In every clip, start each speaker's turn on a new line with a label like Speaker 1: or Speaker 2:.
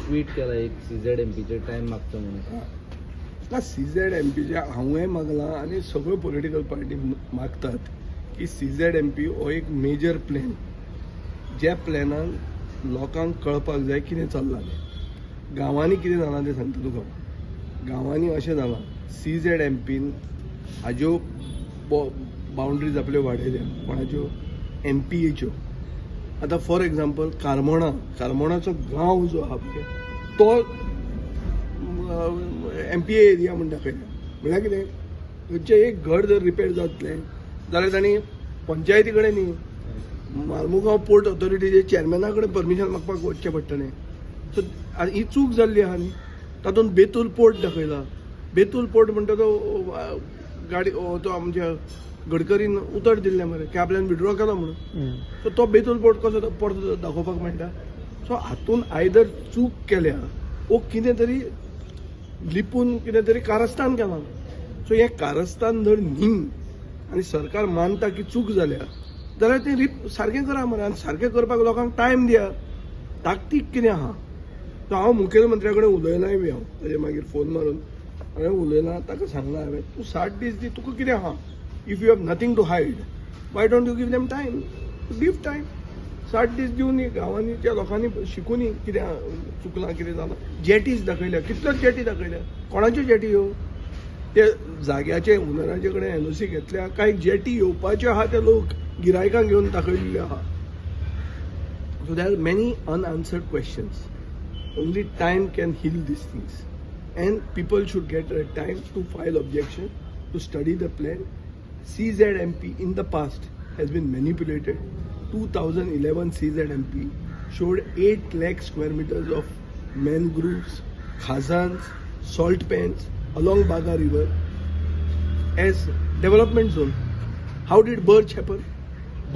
Speaker 1: Tweet केला एक CZMPचे time मागतो म्हणून.
Speaker 2: ना CZMPचे हांवें मागलां आनी सगळ्यो पॉलिटिकल पार्टी मागतात की CZMP हो एक मेजर प्लॅन, ज्या प्लॅनान लोकांक कळपाक जाय कितें चल्लां तें. गांवांनी कितें जालां तें सांगता तुका. गांवांनी अशें जालां, CZMPन हाज्यो बाउंड्रीज आपल्यो वाडयल्या, कोणाच्यो MPAच्यो. आतां फॉर एक्झाम्पल कारमोणाचो गांव जो आहा पळय तो MPA एरिया म्हूण दाखयला. म्हळ्यार कितें, थंयचें एक घर जर रिपेर जातलें जाल्यार तांणी पंचायती कडेन न्ही, मार्मुगांव पोर्ट ऑथॉरिटीचे चॅरमॅना कडेन परमिशन मागपाक वचचें पडटलें. सो ही चूक जाल्ली आहा न्ही. तातूंत बेतूल पोर्ट दाखयला. बेतूल पोर्ट म्हणटा तो गाडी तो आमच्या गडकरीन उतर दिल्लें मरे की आपल्यान विड्रॉ केलो म्हणून. सो तो बेतूल पोर्ट कसो परत दाखोवपाक मेळटा. सो हातूंत आयदर चूक केल्या वो कितें तरी लिपून कितें तरी कारस्थान केलां. सो हें कारस्थान जर न्ही आनी सरकार मानता की चूक जाल्या जाल्यार तें सारकें करा मरे. आनी सारकें करपाक लोकांक टायम दिया. ताकतीक कितें आहा. सो हांव मुखेलमंत्र्या कडेन उलयलांय बी. हांव ताजे मागीर फोन मारून हांवें उलयलां, ताका सांगलां हांवें तूं 60 दीस दी, तुका कितें आहा. If you have nothing to hide, why don't you give them time. Give time. 60 दीस दिवन गांवांनी त्या लोकांनी शिकून कितें चुकलां, कितें जालां. जेटीज दाखयल्या, कितल्योच जेटी दाखयल्या. कोणाच्यो जेटी ह्यो? ते जाग्याचे ओनराचे कडेन NOC घेतल्या, कांय जेटी येवपाच्यो आहा ते लोक गिरायकांक घेवन दाखयल्ल्यो आहा. So there are many unanswered questions. Only time can heal these things. And people should get a time to file objection, to study the plan. CZMP in the past has been manipulated. 2011 CZMP showed 8 lakh square meters of mangroves, khazans, salt pans along Baga River as development zone. How did Birch happen?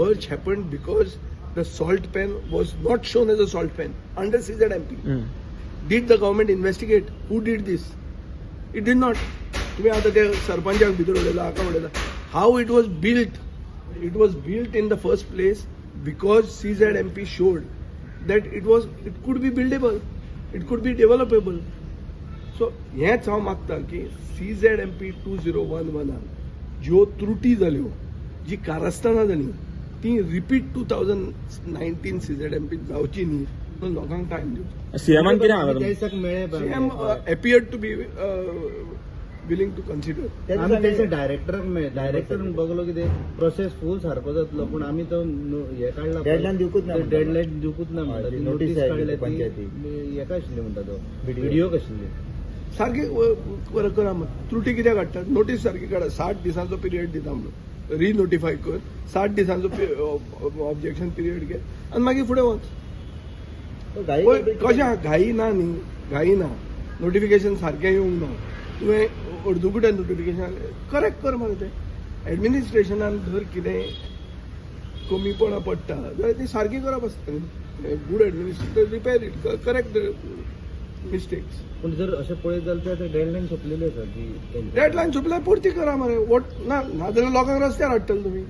Speaker 2: Birch happened because the salt pan was not shown as a salt pan under CZMP. Did the government investigate? Who did this? It did not. तुम्ही आता त्या सरपंचाक भितर उडयला, हाका उडयला. How it was built? It was built in the first place because CZMP showed that it could be buildable, it could be developable. So हेच हांव मागता की CZMP 2011 ज्यो त्रुटी जाल्यो, जी कारस्थानां जाली, ती रिपीट 2019 CZMP जावची न्ही. पण लोकांक टायम दिवचो.
Speaker 3: सीएमान कितें हांगा
Speaker 2: CM appeared to be willing to consider.
Speaker 1: आमी तेचे डायरेक्टर बघलो की ते प्रोसेस फूल सारको जातलो, पण आमी तो हे काढला, डेडलाईन दिवकूच ना म्हणटा. नोटीस काढल्या ती हेका आशिल्ली म्हणटा, तो व्हिडिओ कशिल्ली.
Speaker 2: सारखे करा. मग त्रुटी कित्याक काडटात? नोटीस सारकी काडा. 60 दिसांचो पिरियड दिता म्हणून रिनोटिफाय कर. 60 दिसांचो ऑब्जेक्शन पिरियड घे आनी मागीर फुडें वच. कशें घाई ना न्ही, घाई ना. नोटिफिकेशन सारकें येवंक ना. तुवें अर्दुकुट्यान नोटिफिकेशन करेक्ट कर मरे. तें एडमिनिस्ट्रेशनान जर कितें कमीपणां पडटा जाल्यार ती सारकी करप आसता. Good administrator repair it, correct mistakes.
Speaker 1: पण जर अशें पळयत जाल्यार डेडलाईन सोंपलेली आसा.
Speaker 2: डेडलाईन सोंपल्यार परती करा मरे. नाजाल्यार लोकांक रस्त्यार हाडटले तुमी.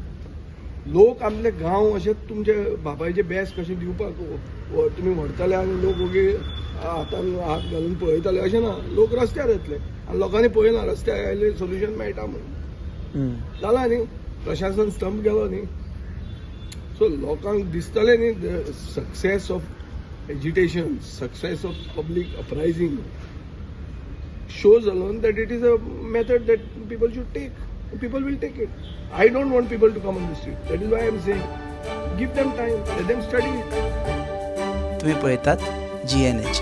Speaker 2: लोक आपले गांव अशें तुमचे बापायचे बेस कशें दिवपाक तुमी व्हरतले आनी लोक ओगे हातान हात घालून पळयतले अशें ना. लोक रस्त्यार येतले आनी लोकांनी पळयना रस्त्यार आयले सोल्युशन मेळटा म्हणून. जालां न्ही. प्रशासन स्टंप गेलो न्ही. सो लोकांक दिसतलें न्ही success of agitation, success of public uprising shows alone that it is a method that people should take. People will take it. I don't want people to come on the street. That is why I am saying, give them time, let them study it.
Speaker 4: तुम्ही पळयतात GNH.